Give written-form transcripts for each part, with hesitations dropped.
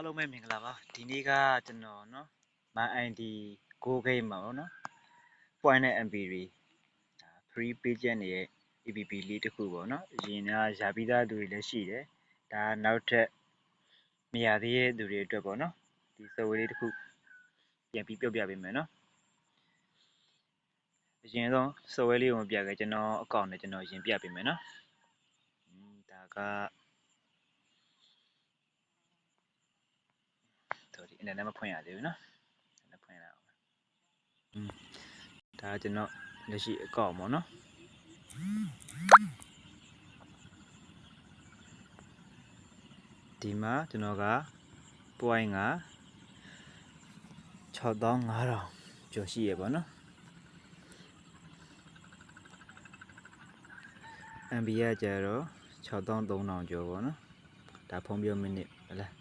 အားလုံးပဲမင်္ဂလာပါဒီနေ့ကကျွန်တော်เนาะ MyID Go Game မှာပေါ့เนาะ point နဲ့ MP တွေ free page နေရဲ့ APP လေးတစ်ခုပေါ့เนาะအရင်ကရာပြီးသားသူတွေလည်းရှိတယ်ဒါနောက်ထပ်မရသေးတဲ့သူတွေအတွက်ပေါ့เนาะဒီ software လေးတစ်ခုပြန်ပြီးပြောပြပေးမယ်เนาะအရင်ဆုံး software လေးကိုမပြခဲ့ကျွန်တော်အကောင့်နဲ့ကျွန်တော်ရင်ပြပေးမယ်เนาะဒါကsorry အင်တာနက်မဖွင့်ရသေးဘူးเนาะဖွင့်လိုက်အောင်ဒါကျွန်တော်လက်ရှိအကောင့်ပေါ့เนาะဒီမှာကျွန်တော်က point က6500ကျော်ရှိရပါเนาะ MB ကကျတော့6300ကျော်ပေါ့เนาะဒါဖုန်းပြောမိနစ်ဟလား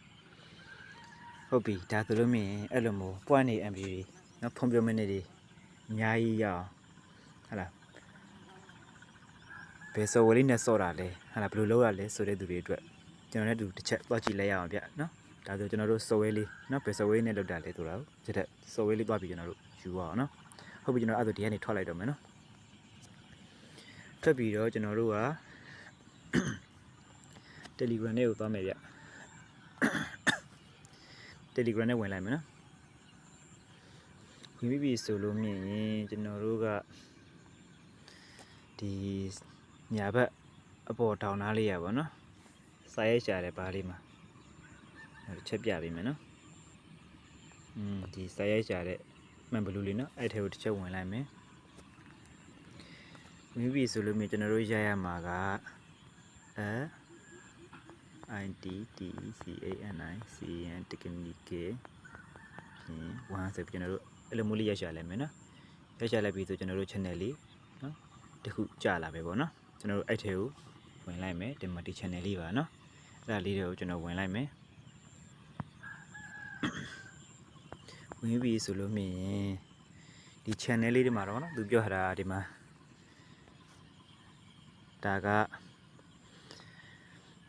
ဟုတ်ပြီဒါဆိုလို့မြင်အဲ့လိုမျိုး point နေ MB တွေเนาะဖုန်းပြောမိနစ်တွေအများကြီးရအောင်ဟလားဘယ် software လေးနဲ့စော့တာလဲဟလားဘယ်လိုလုပ်ရလဲဆိုတဲ့သူတွေအတွက်ကျွန်တော်လည်းတစ်ချက်သွားကြည့်လိုက်ရအောင်ဗျเนาะဒါဆိုကျွန်တော်တို့ software လေးเนาะဘယ် software နဲ့လုပ်တာလဲဆိုတာကိုဒီတက် software လေးသွားပြီးကျွန်တော်တို့ယူရအောင်เนาะဟုတ်ပြီကျွန်တော်အဲ့ဒါဒီကနေထွက်လိုက်တော့မယ်เนาะထွက်ပြီးတော့ကျွန်တော်တို့က Telegram နဲ့ကိုသွားမယ်ဗျ Telegram နဲ့ဝင်လိုက်မယ်နော်ဝင်ပြီဆိုလို့မြင်ရင်ကျွန်တော်တို့ကဒီညာဘက်အပေါ်တောင်သားလေးရပါတော့စာရိုက်ရှာတယ်ဘားလေးမှာချက်ပြပေးမယ်နော်ဒီစာရိုက်ရှာတဲ့မှန်ဘလူးလေးနော်အဲ့ထဲကိုတစ်ချက်ဝင်လိုက်မယ်ဝင်ပြီဆိုလို့မြင်ကျွန်တော်တို့ရရမှာကITTCANI technique 1ဆိုကျွန်တော်တို့အဲ့လိုမျိုးလေးရရှာလိုက်မယ်နော်ရရှာလိုက်ပြီဆိုကျွန်တော်တို့ channel လေးနော်တစ်ခုကြာလာပဲပေါ့နော်ကျွန်တော်တို့အဲ့ထဲကိုဝင်လိုက်မယ်ဒီမှာဒီ channel လေးပါနော်အဲ့ဒါလေးတွေကိုကျွန်တော်ဝင်လိုက်မယ်ဝင်ပြီဆိုလို့မြင်ရင်ဒီ channel လေးတွေမှာတော့နော်သူပြောထားတာဒီမှာဒါက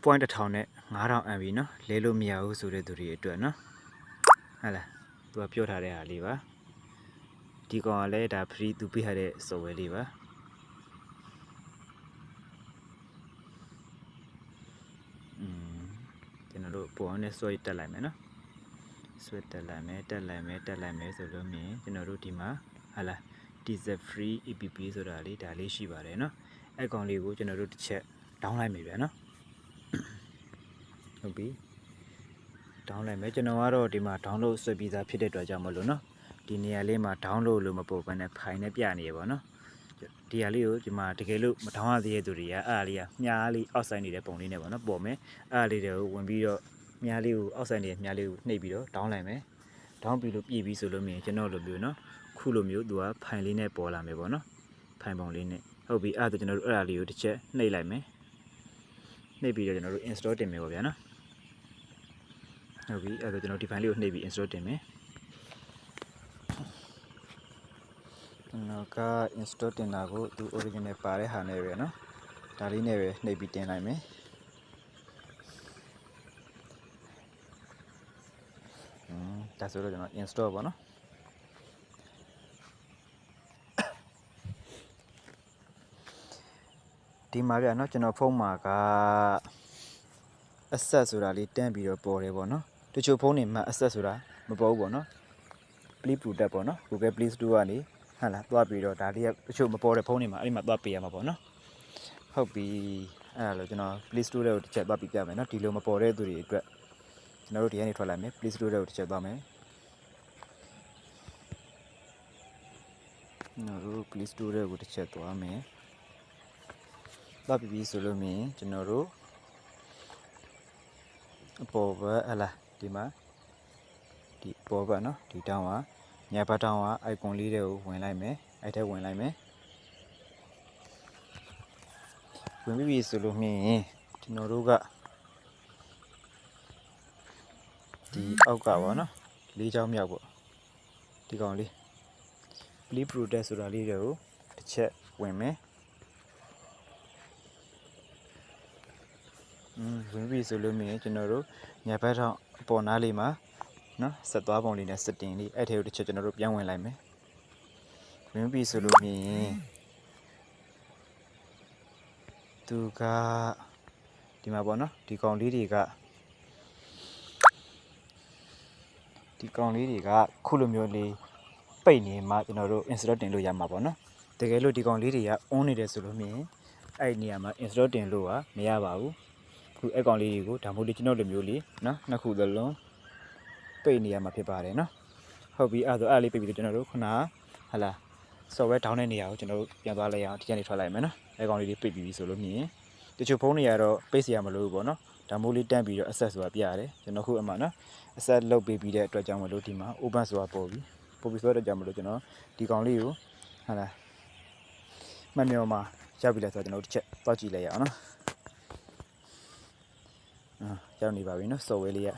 point 1000နဲ့9000 MB เนาะလဲလို့မရဘူးဆိုတဲ့သူတွေအတွက်เนาะဟုတ်လားသူကပြောထားတဲ့ဟာလေးပါဒီကောင်ကလည်းဒါ free သူပေးထားတဲ့ software လေးပါကျွန်တော်တို့ပေါ်နဲ့ switch တက်လိုက်မယ်เนาะ switch တက်လိုက်မယ်ဆိုလို့မြင်ကျွန်တော်တို့ဒီမှာဟုတ်လား diesel free app ဆိုတာလေးဒါလေးရှိပါတယ်เนาะအဲ့ကောင်လေးကိုကျွန်တော်တို့တစ်ချက် down လိုက်မယ်ဗျာเนาะဟုတ်ပြီ down လိုက်မယ်ကျွန်တော်ကတော့ဒီမှာ download ဆွဲပြီးသားဖြစ်တဲ့အတွက်ကြောင့်မလို့เนาะဒီနေရာလေးမှာ download လို့မပို့ဘဲနဲ့ file နဲ့ပြနေရပါเนาะဒီဟာလေးကိုဒီမှာတကယ်လို့မ down ရသေးတဲ့သူတွေကအဲ့ဒါလေးကမြားလေး outside နေတဲ့ပုံလေးနဲ့ပေါ့เนาะပေါ်မယ်အဲ့ဒါလေးတွေကိုဝင်ပြီးတော့မြားလေးကို outside နေတဲ့မြားလေးကိုနှိပ်ပြီးတော့ down လိုက်မယ် down ပြီးလို့ပြည်ပြီးဆိုလို့မြင်ကျွန်တော်လိုမျိုးเนาะခုလိုမျိုးသူက file လေးနဲ့ပေါ်လာမယ်ပေါ့เนาะ file ပုံလေးနဲ့ဟုတ်ပြီအဲ့ဒါကျွန်တော်တို့အဲ့ဒါလေးကိုတစ်ချက်နှိပ်လိုက်မယ်နှိပ်ပြီးတော့ကျွန်တော်တို့ install တင်မယ်ပေါ့ဗျာเนาะဟုတ်ပြီအဲ့ဒါကျွန်တော်ဒီ file လေးကိုနှိပ်ပြီး install တင်မယ်ကျွန်တော်က install တင်တာကိုသူ original ပါတဲ့ဟာနဲ့ပဲเนาะဒါလေးနဲ့ပဲနှိပ်ပြီးတင်လိုက်မယ်ဒါဆိုတော့ကျွန်တော် install ပေါ့เนาะဒီမှာဗျာเนาะကျွန်တော်ဖုန်းမှာက access ဆိုတာလေးတန်းပြီးတော့ပေါ်တယ်ပေါ့เนาะတချို့ဖုန်းတွေမှာ access ဆိုတာမပေါ်ဘူးပေါ့เนาะ Play Protect ပေါ့เนาะ Google Play Store ကနေဟုတ်လားသွားပြီးတော့ဒါလေးကတချို့မပေါ်တဲ့ဖုန်းတွေမှာအဲ့ဒီမှာသွားပေးရမှာပေါ့เนาะဟုတ်ပြီအဲ့ဒါလို့ကျွန်တော် Play Store တွေကိုတစ်ချက်သွားပြီးပြမယ်เนาะဒီလိုမပေါ်တဲ့သူတွေအတွက်ကျွန်တော်တို့ဒီကနေထွက်လိုက်မယ် Play Store တွေကိုတစ်ချက်သွားမယ်ကျွန်တော်တို့ Play Store တွေကိုတစ်ချက်သွားမယ်သွားပြီးဆိုလို့မြင်ကျွန်တော်တို့အပေါ်ဘက်ဟလာဒီမှာဒီပေါ်ဘက်เนาะဒီတောင်းကညာဘက်တောင်းက icon လေးတွေကိုဝင်လိုက်မယ်အဲ့ထဲဝင်လိုက်မယ်ဝင်ပြီဆိုလို့မြင်ကျွန်တော်တို့ကဒီအောက်ကပါเนาะလေးချောင်းမြောက်ပေါ့ဒီကောင်လေး Play Protect ဆိုတာလေးတွေကိုတစ်ချက်ဝင်မယ် ဝင်ပြီဆိုလို့မြင်ကျွန်တော်တို့ညာဘက်ထောင်ပေါ်နားလေးမှာနော်ဆက်သွားပုံလေးနဲ့စတင်လေးအဲ့ထဲကိုတစ်ချက်ကျွန်တော်တို့ပြန်ဝင်လိုက်မယ်ဝင်ပြီဆိုလို့မြင်သူကဒီမှာပေါ့နော်ဒီကောင်လေးတွေကခုလိုမျိုးလေးပိတ်နေမှကျွန်တော်တို့ install တင်လို့ရမှာပေါ့နော်တကယ်လို့ဒီကောင်လေးတွေက on နေတယ်ဆိုလို့မြင်အဲ့နေရာမှာ install တင်လို့ကမရပါဘူးခုအဲ့ကောင်လေးတွေကိုဒါမှမဟုတ်ကျွန်တော်လိုမျိုးလေးနော်နှစ်ခုသလုံးပိတ်နေရမှာဖြစ်ပါတယ်နော်ဟုတ်ပြီအဲ့ဒါအဲ့လေးပိတ်ပြီးကျွန်တော်တို့ခုနဟာလာ software down တဲ့နေရာကိုကျွန်တော်တို့ပြန်သွားလိုက်အောင်ဒီကနေထွက်လိုက်မယ်နော်အဲ့ကောင်လေးတွေပိတ်ပြီးပြီဆိုလို့မြင်တချို့ဖုန်းတွေကတော့ပိတ်စီရမလို့ပေါ့နော်ဒါမို့လေးတန့်ပြီးတော့ access ဆိုတာပြရတယ်ကျွန်တော်ခုအမှနော် access လုပ်ပေးပြီးတဲ့အတွက်ကြောင့်မလို့ဒီမှာ open ဆိုတာပေါ်ပြီးဆိုတော့ကြောင့်မလို့ကျွန်တော်ဒီကောင်လေးကိုဟာလာမှတ်မြော်မှာရောက်ပြီလဲဆိုတော့ကျွန်တော်တစ်ချက်တောက်ကြည့်လိုက်ရအောင်နော်ရောက်နေပါပြီနော် software လေးက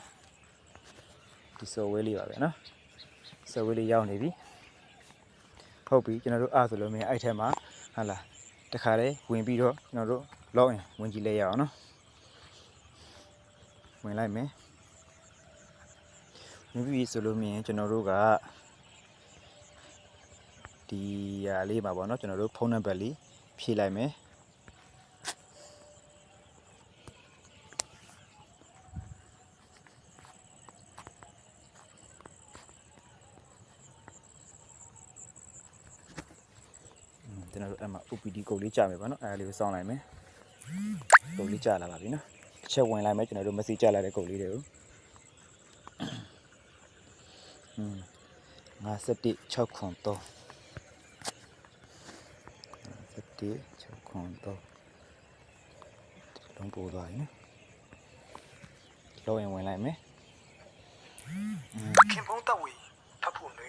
ဒီ software လေးပါပဲနော် software လေးရောက်နေပြီဟုတ်ပြီကျွန်တော်တို့အားဆိုလို့မြင်အဲ့ထဲမှာဟာလာတခါတည်းဝင်ပြီးတော့ကျွန်တော်တို့ login ဝင်ကြည့်လိုက်ရအောင်နော်ဝင်လိုက်မယ်ဝင်ပြီဆိုလို့မြင်ကျွန်တော်တို့ကဒီဟာလေးပါပေါ့နော်ကျွန်တော်တို့ဖုန်းနံပါတ်လေးဖြည့်လိုက်မယ်ကျွန်တော်တို့အဲ့မှာ OPD ကုတ်လေးကြာမယ်ပေါ့နော်အဲ့ဒါလေးကိုစောင့်လိုက်မယ်ကုတ်လေးကြာလာပါပြီနော်တစ်ချက်ဝင်လိုက်မယ်ကျွန်တော်တို့ message ကြာလာတဲ့ကုတ်လေးတွေကို5163လုံးပို့သွားရင်လောရင်ဝင်လိုက်မယ်ခင်ဖုံးတက်ဝေဖတ်ဖို့နေ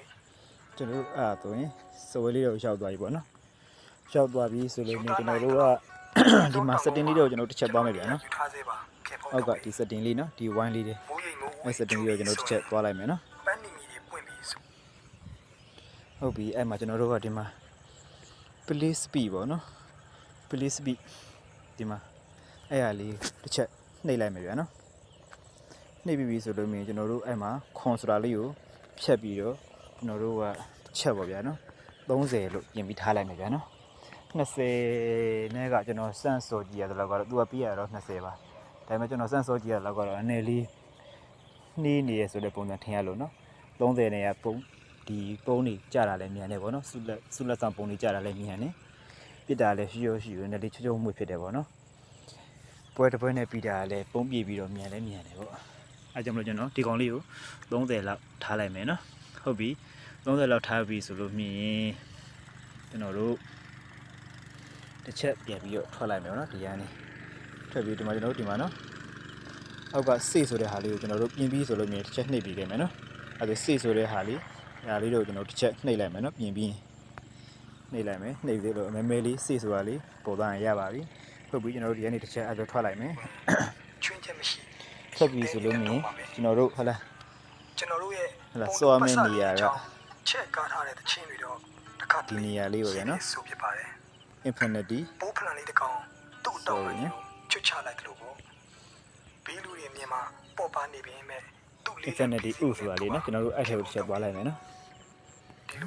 ကျွန်တော်တို့အဲ့ဆိုရင်စဝဲလေးတော့ရောက်သွားပြီပေါ့နော်ရောက်သွားပြီဆိုလို့ကျွန်တော်တို့ကဒီမှာ setting လေးတော့ကျွန်တော်တစ်ချက်သွားမယ်ဗျာနော်ထားစေပါခင်ဖုံးဟုတ်ကဒီ setting လေးနော်ဒီ wine လေးတွေအဲ့ setting လေးတော့ကျွန်တော်တစ်ချက်သွားလိုက်မယ်နော်ပန်းနေမီတွေပွင့်ပြီးဆိုဟုတ်ပြီအဲ့မှာကျွန်တော်တို့ကဒီမှာ play speed ပေါ့နော် play speed ဒီမှာအဲ့ဟာလေးတစ်ချက်နှိပ်လိုက်မယ်ဗျာနော်နှိပ်ပြီးပြီဆိုလို့မြင်ကျွန်တော်တို့အဲ့မှာခွန်ဆိုတာလေးကိုဖြတ်ပြီးတော့ကျွန်တော်တို့ကချက်ပါဗျာနော်30လို့ပြင်ပြီးထားလိုက်မယ်ဗျာနော်20နဲ့ကကျွန်တော်စမ်းစောကြည့်ရတော့ကတော့သူကပြရတော့20ပါဒါပေမဲ့ကျွန်တော်စမ်းစောကြည့်ရတော့ကတော့အနေလေးနှီးနေရဆိုတဲ့ပုံစံထင်ရလို့နော်30နဲ့ကပုံဒီပုံးနေကြတာလည်းမြန်တယ်ပေါ့နော်ဆုလက်ဆောင်ပုံးနေကြတာလည်းမြန်တယ်ပြစ်တာလည်းရှိရနေလေးချုံမှုဖြစ်တယ်ပေါ့နော်ပွဲတစ်ပွဲနဲ့ပြီးတာလည်းပုံးပြေပြီးတော့မြန်တယ်ပေါ့အဲကြောင့်မလို့ကျွန်တော်ဒီကောင်လေးကို30လောက်ထားလိုက်မယ်နော်ဟုတ်ပြီ30လောက်ထားပြီဆိုလို့မြင်ကျွန်တော်တို့တစ်ချက်ပြန်ပြီးတော့ထွက်လိုက်မယ်နော်ဒီကနေထွက်ပြီးဒီမှာကျွန်တော်တို့ဒီမှာနော်အောက်ကစေ့ဆိုတဲ့ဟာလေးကိုကျွန်တော်တို့ပြင်ပြီးဆိုလို့မြင်တစ်ချက်နှိပ်ပြီးခဲ့မယ်နော်အဲဒါစေ့ဆိုတဲ့ဟာလေးဒါလေးတို့ကျွန်တော်တစ်ချက်နှိပ်လိုက်မယ်နော်ပြင်ပြီးနှိပ်လိုက်မယ်နှိပ်ပြီးတော့မဲမဲလေးစေ့ဆိုတာလေးပေါ်သွားရင်ရပါပြီဟုတ်ပြီကျွန်တော်တို့ဒီကနေတစ်ချက်အဲ့ဒါထွက်လိုက်မယ်ချွင်းချက်မရှိထွက်ပြီးဆိုလို့မြင်ကျွန်တော်တို့ဟုတ်လားကျွန်တော်တို့ရဲ့ဟုတ်လားစောမင်းနေရာကချက်ကားထားတဲ့တချင်းတွေတော့တစ်ခါဒီနေရာလေးပါဗျာနော်ဆိုဖြစ်ပါတယ် infinity ပိုးဖလန်လေးတစ်ကောင်သူ့တောင်းနေချွတ်ချလိုက်တယ်လို့ပေါ့ဘေးလူတွေမြင်မှာပေါ်ပါနေပြီမဲ့သူ့လေး infinity ဥဆိုတာလေးနော်ကျွန်တော်တို့အဲ့ထဲကိုချက်သွားလိုက်မယ်နော်ကျွန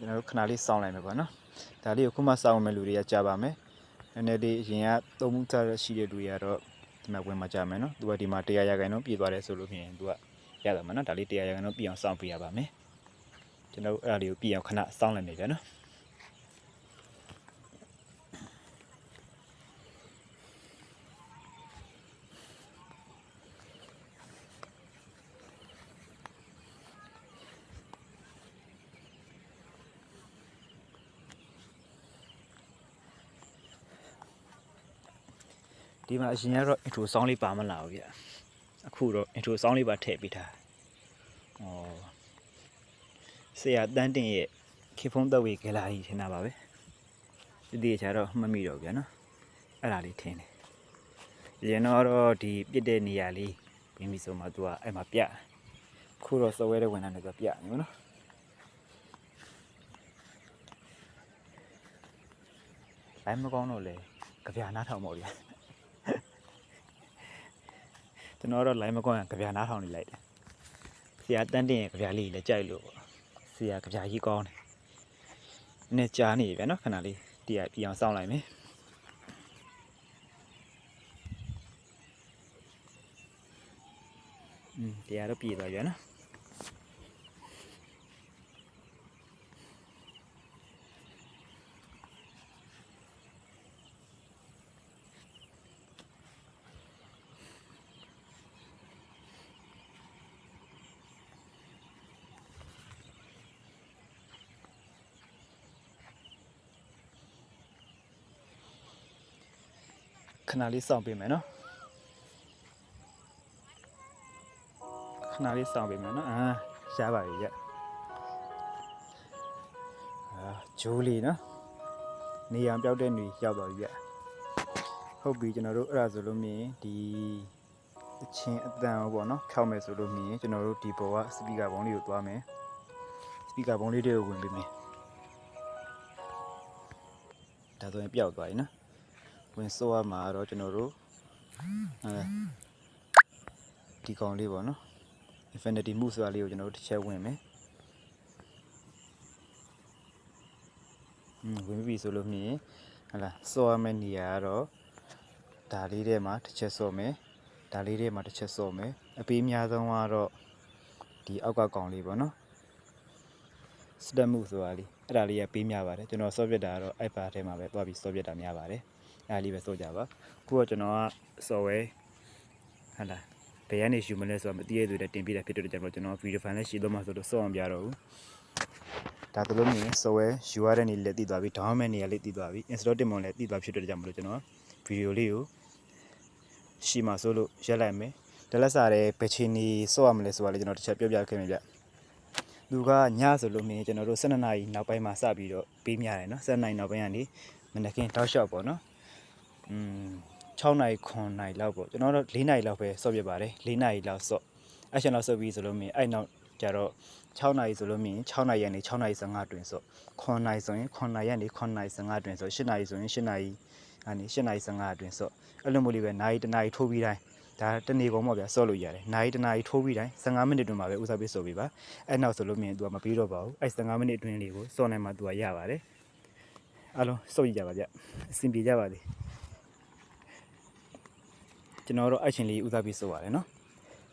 ်တော်တို့ခဏလေးစောင့်လိုက်မယ်ပေါ့နော်ဒါလေးကိုခုမှစောင့်မယ်လူတွေကကြာပါမယ်နည်းနည်းလေးအရင်ကသုံးမှုထားရှိတဲ့လူတွေကတော့ဒီမှာဝင်မှာကြာမယ်နော်သူကဒီမှာ100ရာခိုင်နှုန်းပြည့်သွားတယ်ဆိုလို့ဖြစ်ရင်သူကရတာမှာနော်ဒါလေး100ရာခိုင်နှုန်းပြည့်အောင်စောင့်ပေးရပါမယ်ကျွန်တော်အဲ့ဒါလေးကိုပြည့်အောင်ခဏစောင့်လိုက်မယ်ဗျာနော်ဒီမှာအရင်ကတော့ intro sound လေးပါမလာဘူးဗျအခုတော့ intro sound လေးပါထည့်ပေးထားဩဆရာတန်းတင်ရဲ့ခေဖုံးသက်ဝေဂယ်လာရီထင်တာပါပဲဒီချာတော့မမိတော့ဗျာနော်အဲ့ဒါလေးထင်တယ်ရင်တော့ဒီပြစ်တဲ့နေရာလေးပြင်ပြီးဆိုမှသူကအဲ့မှာပြခုတော့စဝဲတဲ့ဝန်ထမ်းတွေဆိုပြနေဘူးနော် လိုင်းမကောင်းတော့လေကြပြာနားထောင်ပေါ့ဗျာကျွန်တော်တော့လိုင်းမကောင်းရင်ကြပြာနားထောင်နေလိုက်တယ်ဆရာတန်းတင်ရဲ့ကြပြာလေးလည်းကြိုက်လို့ပေါ့ဆရာကြပြာကြီးကောင်းတယ်နဲ့ကြားနေဗျာနော်ခဏလေးတရားပြအောင်စောင့်လိုက်မယ်တရားတော့ပြေသွားပြီနော်ခဏလေးစောင့်ပေးမယ်နော်ခဏလေးစောင့်ပေးမယ်နော်ရှားပါပြီဗျဂျိုးလေးနော်နေအောင်ပြောက်တဲ့နေရောက်သွားပြီဗျဟုတ်ပြီကျွန်တော်တို့အဲ့ဒါဆိုလို့မြင်ဒီအချင်းအတန်ပေါ့နော်ခောက်မယ်ဆိုလို့မြင်ကျွန်တော်တို့ဒီပေါ်ကစပီကာဘုံလေးကိုသွားမယ်စပီကာဘုံလေးတွေကိုဝင်ပေးမယ်ဒါဆိုရင်ပျောက်သွားပြီနော်ဝင်စောရမှာတော့ကျွန်တော်တို့ဒီကောင်လေးပေါ့နော် Infinity Move ဆိုတာလေးကိုကျွန်တော်တို့တစ်ချက်ဝင်မယ်ဝင်ပြီဆိုလို့မြင်ဟလာစောရမယ့်နေရာကတော့ဒါလေးထဲမှာတစ်ချက်စောမယ်ဒါလေးထဲမှာတစ်ချက်စောမယ်အပေးများဆုံးကတော့ဒီအောက်ကကောင်လေးပေါ့နော် Step Move ဆိုတာလေးအဲ့ဒါလေးကပေးများပါတယ်ကျွန်တော်စောပြတာကတော့အဲ့ပါထဲမှာပဲသွားပြီးစောပြတာများပါတယ်အဲ့ဒါလေးပဲစောကြပါခုကကျွန်တော်ကစော်ဝဲဟလာဘယ်ကနေယူမလဲဆိုတာမသိရတဲ့တွေတင်ပြတာဖြစ်တဲ့ကြောင့်ကျွန်တော်ဗီဒီယိုဖိုင်လေးရှိတော့မှဆိုတော့စောအောင်ပြတော့ဘူးဒါတို့လို့မြင်စော်ဝဲယူရတဲ့နေလေးတည်သွားပြီဒေါင်းမဲ့နေရာလေးတည်သွားပြီ install တင်မွန်လေးတည်သွားဖြစ်တဲ့ကြောင့်မလို့ကျွန်တော်ဗီဒီယိုလေးကိုရှိမှဆိုလို့ရက်လိုက်မယ်တလက်စားတဲ့ဘယ်ချိန်နေစောရမလဲဆိုတာလေးကျွန်တော်တစ်ချက်ပြောပြခဲ့မယ်ဗျသူကညဆိုလို့မြင်ကျွန်တော်တို့12နာရီနောက်ပိုင်းမှာစပြီးတော့ပေးများတယ်နော်12နာရီနောက်ပိုင်းကနေမနက်ခင်းတောက်လျှောက်ပေါ့နော်6နာရီ9နာရီလောက်ပေါ့ကျွန်တော်တို့4နာရီလောက်ပဲစော့ပြပါတယ်4နာရီလောက်စော့အဲ့ချိန်လောက်စော့ပြီးဆိုလို့မြင်အဲ့နောက်ကျတော့6နာရီဆိုလို့မြင်6နာရီကနေ6နာရီ15တွင်စော့9နာရီဆိုရင်9နာရီကနေ9နာရီ15တွင်စော့8နာရီဆိုရင်8နာရီကနေ8နာရီ15တွင်စော့အဲ့လိုမျိုးလေးပဲနာရီ1နာရီထိုးပြီးတိုင်းဒါတနေ့ကုန်ပေါ့ဗျာစော့လို့ရတယ်နာရီ1နာရီထိုးပြီးတိုင်း15မိနစ်တွင်မှာပဲဥစားပေးစော့ပေးပါအဲ့နောက်ဆိုလို့မြင်သူကမပြီးတော့ပါဘူးအဲ့15မိနစ်အတွင်းလေးကိုစော့နိုင်မှသူကရပါတယ်အားလုံးစော့ကြပါဗျအဆင်ပြေကြပါသည်ကျွန်တော်တို့အချင်းလေးဥစားပြီးစော့ပါတယ်နော်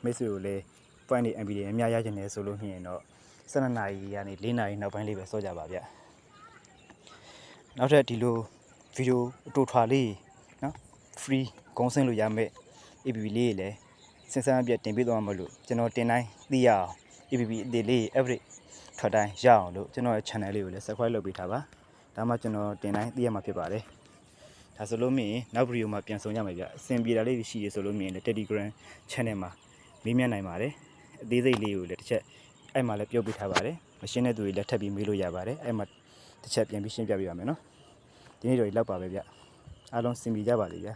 မိတ်ဆွေကိုလည်း point တွေ MB တွေအများရချင်တယ်ဆိုလို့မြင်တော့12နာရီကနေ4နာရီနောက်ပိုင်းလေးပဲစော့ကြပါဗျနောက်ထပ်ဒီလိုဗီဒီယိုအတူထွာလေးနော် free ဂုံးဆင်းလို့ရမယ် APP လေးလည်းစင်စမ်းပြတ်တင်ပေးသွားမှာလို့ကျွန်တော်တင်တိုင်းသိရအောင် APP အသေးလေး average ထွက်တိုင်းရအောင်လို့ကျွန်တော်ရဲ့ channel လေးကိုလည်း subscribe လုပ်ပေးထားပါဒါမှကျွန်တော်တင်တိုင်းသိရမှာဖြစ်ပါတယ်ဒါဆိုလို့မြင်နောက်ဗီဒီယိုမှာပြန်ဆောင်ကြမယ်ဗျအဆင်ပြေတာလေးရှိရဆိုလို့မြင်လည်း Telegram channel မှာမေးမြန်းနိုင်ပါတယ်အသေးစိတ်လေးကိုလည်းတစ်ချက်အဲ့မှာလည်းပြောပြထားပါတယ်မရှင်းတဲ့သူတွေလည်းထပ်ပြီးမေးလို့ရပါတယ်အဲ့မှာတစ်ချက်ပြန်ပြီးရှင်းပြပေးပါမယ်နော်ဒီနေ့တော့လောက်ပါပဲဗျအားလုံးစင်ပြေကြပါလိမ့်ဗျ